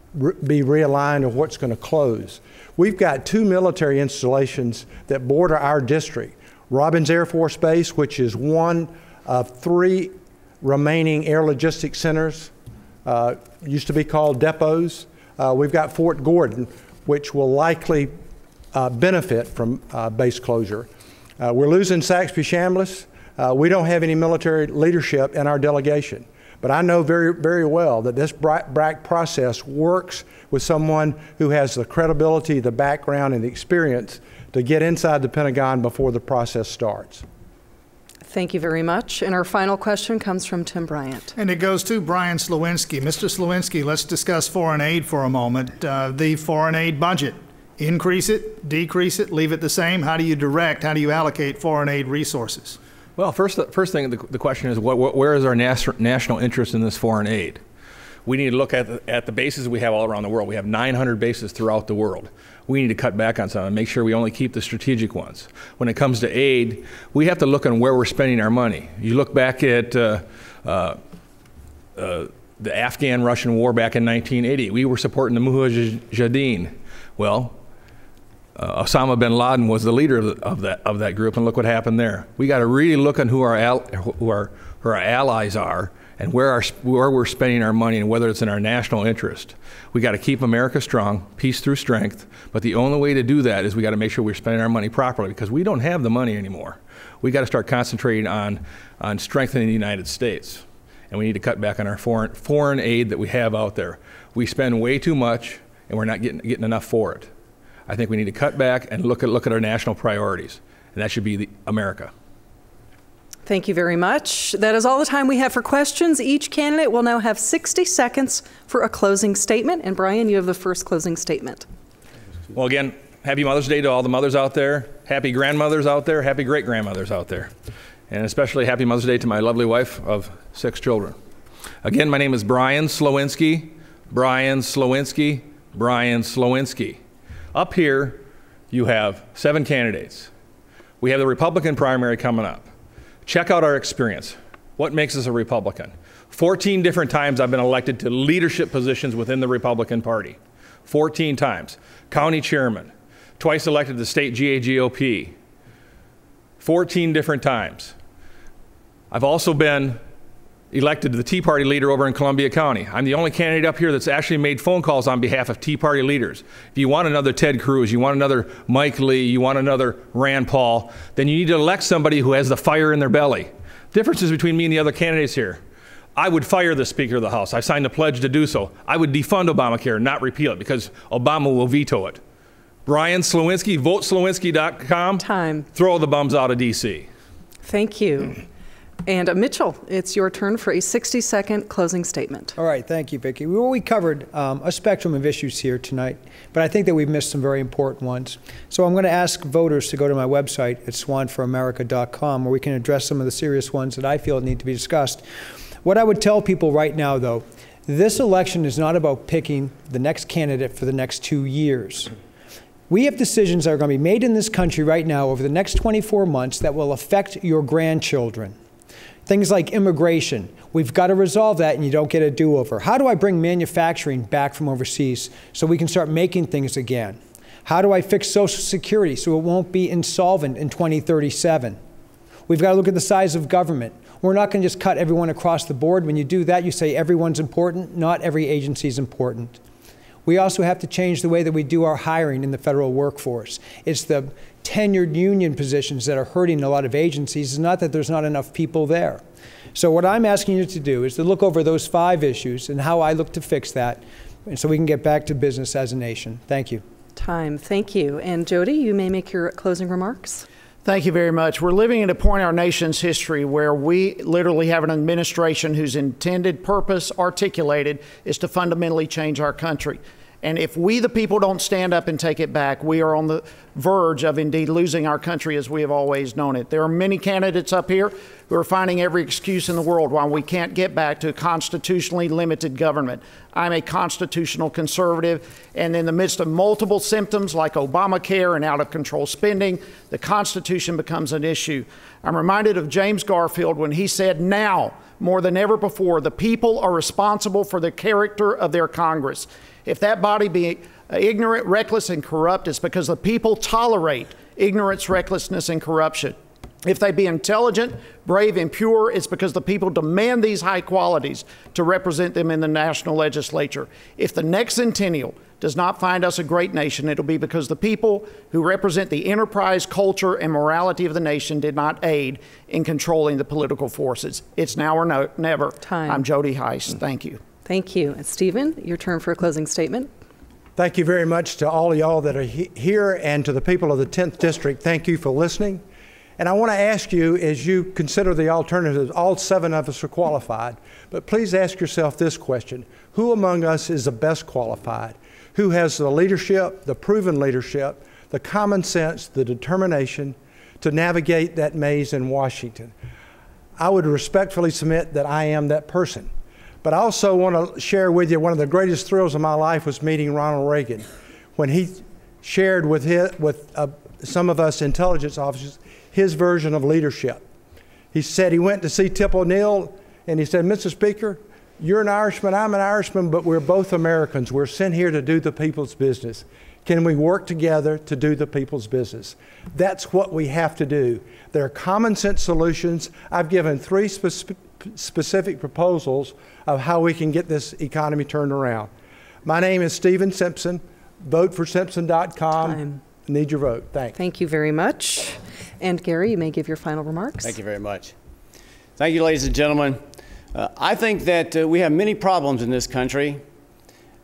be realigned or what's going to close. We've got 2 military installations that border our district. Robins Air Force Base, which is one of 3 remaining air logistics centers, used to be called depots. We've got Fort Gordon, which will likely benefit from base closure. We're losing Saxby-Chambliss. We don't have any military leadership in our delegation. But I know very, very well that this BRAC process works with someone who has the credibility, the background, and the experience to get inside the Pentagon before the process starts. Thank you very much. And our final question comes from Tim Bryant. And it goes to Brian Slowinski. Mr. Slowinski, let's discuss foreign aid for a moment. The foreign aid budget, increase it, decrease it, leave it the same? How do you allocate foreign aid resources? Well, first thing, the question is, where is our national interest in this foreign aid? We need to look at the bases we have all around the world. We have 900 bases throughout the world. We need to cut back on some and make sure we only keep the strategic ones. When it comes to aid, we have to look on where we're spending our money. You look back at the Afghan-Russian war back in 1980. We were supporting the Mujahideen. Well, Osama bin Laden was the leader of that group, and look what happened there. We got to really look on who our allies are and where we're spending our money and whether it's in our national interest. We got to keep America strong, peace through strength, but the only way to do that is we got to make sure we're spending our money properly because we don't have the money anymore. We got to start concentrating on strengthening the United States, and we need to cut back on our foreign aid that we have out there. We spend way too much, and we're not getting enough for it. I think we need to cut back and look at our national priorities, and that should be America. Thank you very much. That is all the time we have for questions. Each candidate will now have 60 seconds for a closing statement. And Brian, you have the first closing statement. Well, again, happy Mother's Day to all the mothers out there, happy grandmothers out there, happy great-grandmothers out there, and especially happy Mother's Day to my lovely wife of 6 children. Again, my name is Brian Slowinski, Brian Slowinski, Brian Slowinski. Up here, you have 7 candidates. We have the Republican primary coming up. Check out our experience. What makes us a Republican? 14 different times I've been elected to leadership positions within the Republican Party. 14 times. County chairman. Twice elected to state GAGOP. 14 different times. I've also been elected to the Tea Party leader over in Columbia County. I'm the only candidate up here that's actually made phone calls on behalf of Tea Party leaders. If you want another Ted Cruz, you want another Mike Lee, you want another Rand Paul, then you need to elect somebody who has the fire in their belly. Differences between me and the other candidates here. I would fire the Speaker of the House. I signed a pledge to do so. I would defund Obamacare, not repeal it, because Obama will veto it. Brian Slowinski, voteslowinski.com. Time. Throw the bums out of D.C. Thank you. And Mitchell, it's your turn for a 60-second closing statement. All right, thank you, Vicki. We covered a spectrum of issues here tonight, but I think that we've missed some very important ones. So I'm going to ask voters to go to my website at swanforamerica.com, where we can address some of the serious ones that I feel need to be discussed. What I would tell people right now, though, this election is not about picking the next candidate for the next 2 years. We have decisions that are going to be made in this country right now over the next 24 months that will affect your grandchildren. Things like immigration. We've got to resolve that, and you don't get a do-over. How do I bring manufacturing back from overseas so we can start making things again? How do I fix Social Security so it won't be insolvent in 2037? We've got to look at the size of government. We're not going to just cut everyone across the board. When you do that, you say everyone's important. Not every agency is important. We also have to change the way that we do our hiring in the federal workforce. It's the tenured union positions that are hurting a lot of agencies. It's not that there's not enough people there. So what I'm asking you to do is to look over those 5 issues and how I look to fix that, and so we can get back to business as a nation. Thank you. Time. Thank you. And Jody, you may make your closing remarks. Thank you very much. We're living at a point in our nation's history where we literally have an administration whose intended purpose articulated is to fundamentally change our country. And if we, the people, don't stand up and take it back, we are on the verge of indeed losing our country as we have always known it. There are many candidates up here who are finding every excuse in the world why we can't get back to a constitutionally limited government. I'm a constitutional conservative, and in the midst of multiple symptoms like Obamacare and out-of-control spending, the Constitution becomes an issue. I'm reminded of James Garfield when he said, "Now, more than ever before, the people are responsible for the character of their Congress. If that body be ignorant, reckless, and corrupt, it's because the people tolerate ignorance, recklessness, and corruption. If they be intelligent, brave, and pure, it's because the people demand these high qualities to represent them in the national legislature. If the next centennial does not find us a great nation, it'll be because the people who represent the enterprise, culture, and morality of the nation did not aid in controlling the political forces. It's now or never." Time. I'm Jody Hice. Thank you. Thank you. And Stephen, your turn for a closing statement. Thank you very much to all of y'all that are here, and to the people of the 10th District. Thank you for listening. And I want to ask you, as you consider the alternatives, all 7 of us are qualified, but please ask yourself this question: who among us is the best qualified? Who has the leadership, the proven leadership, the common sense, the determination to navigate that maze in Washington? I would respectfully submit that I am that person. But I also want to share with you one of the greatest thrills of my life was meeting Ronald Reagan, when he shared with some of us intelligence officers his version of leadership. He said he went to see Tip O'Neill, and he said, "Mr. Speaker, you're an Irishman, I'm an Irishman, but we're both Americans. We're sent here to do the people's business. Can we work together to do the people's business?" That's what we have to do. There are common sense solutions. I've given 3 specific proposals of how we can get this economy turned around. My name is Stephen Simpson. Vote for Simpson.com. Need your vote. Thanks. Thank you very much. And Gary, you may give your final remarks. Thank you very much. Thank you, ladies and gentlemen. I think that we have many problems in this country,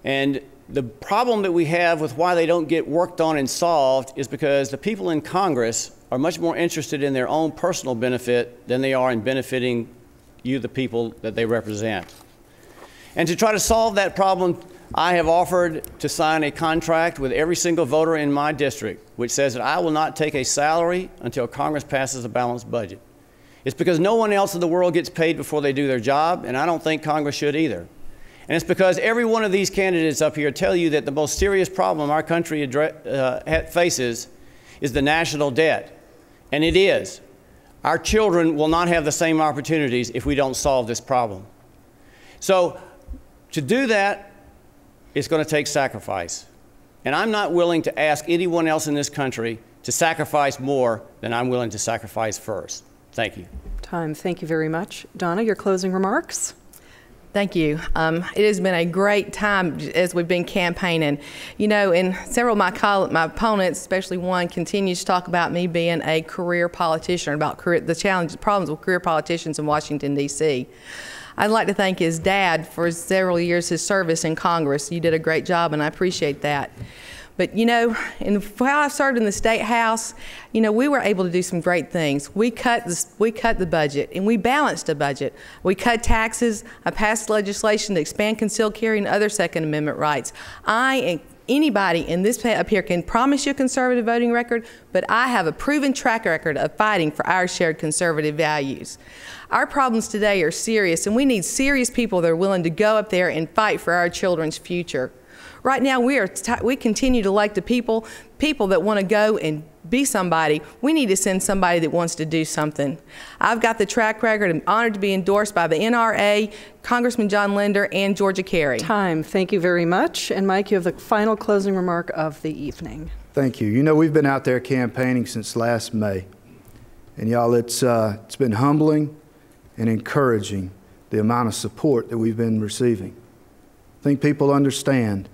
and the problem that we have with why they don't get worked on and solved is because the people in Congress are much more interested in their own personal benefit than they are in benefiting you, the people that they represent. And to try to solve that problem, I have offered to sign a contract with every single voter in my district, which says that I will not take a salary until Congress passes a balanced budget. It's because no one else in the world gets paid before they do their job, and I don't think Congress should either. And it's because every one of these candidates up here tell you that the most serious problem our country faces is the national debt. And it is. Our children will not have the same opportunities if we don't solve this problem. So to do that, it's going to take sacrifice. And I'm not willing to ask anyone else in this country to sacrifice more than I'm willing to sacrifice first. Thank you. Time. Thank you very much. Donna, your closing remarks? Thank you. It has been a great time as we've been campaigning. You know, and several of my opponents, especially one, continues to talk about me being a career politician, about the challenges, problems with career politicians in Washington, D.C. I'd like to thank his dad for several years his service in Congress. You did a great job, and I appreciate that. But, you know, while I served in the State House, you know, we were able to do some great things. We cut the budget, and we balanced the budget. We cut taxes. I passed legislation to expand concealed carry and other Second Amendment rights. Anybody in this up here can promise you a conservative voting record, but I have a proven track record of fighting for our shared conservative values. Our problems today are serious, and we need serious people that are willing to go up there and fight for our children's future. Right now, we continue to elect the people that want to go and be somebody. We need to send somebody that wants to do something. I've got the track record. I'm honored to be endorsed by the NRA, Congressman John Linder, and Georgia Carey. Time. Thank you very much. And Mike, you have the final closing remark of the evening. Thank you. You know, we've been out there campaigning since last May. And y'all, it's been humbling and encouraging, the amount of support that we've been receiving. I think people understand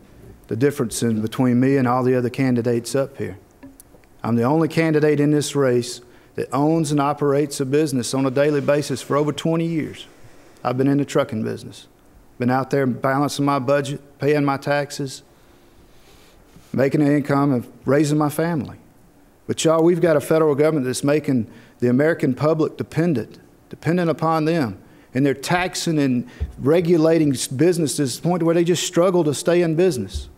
the difference between me and all the other candidates up here. I'm the only candidate in this race that owns and operates a business on a daily basis for over 20 years. I've been in the trucking business. Been out there balancing my budget, paying my taxes, making an income, and raising my family. But y'all, we've got a federal government that's making the American public dependent upon them. And they're taxing and regulating businesses to the point where they just struggle to stay in business.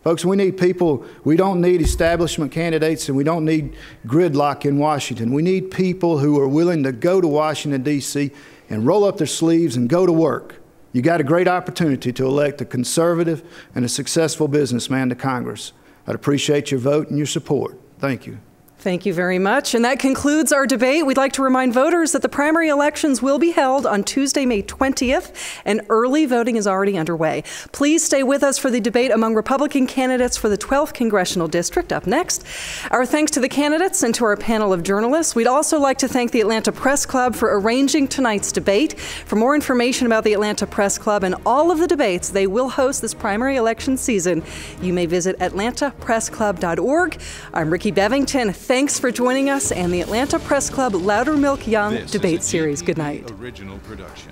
Folks, we need people. We don't need establishment candidates, and we don't need gridlock in Washington. We need people who are willing to go to Washington, D.C. and roll up their sleeves and go to work. You got a great opportunity to elect a conservative and a successful businessman to Congress. I'd appreciate your vote and your support. Thank you. Thank you very much. And that concludes our debate. We'd like to remind voters that the primary elections will be held on Tuesday, May 20th, and early voting is already underway. Please stay with us for the debate among Republican candidates for the 12th Congressional District. Up next, our thanks to the candidates and to our panel of journalists. We'd also like to thank the Atlanta Press Club for arranging tonight's debate. For more information about the Atlanta Press Club and all of the debates they will host this primary election season, you may visit atlantapressclub.org. I'm Ricky Bevington. Thanks for joining us and the Atlanta Press Club Loudermilk Young Debate Series. Good night. Original production.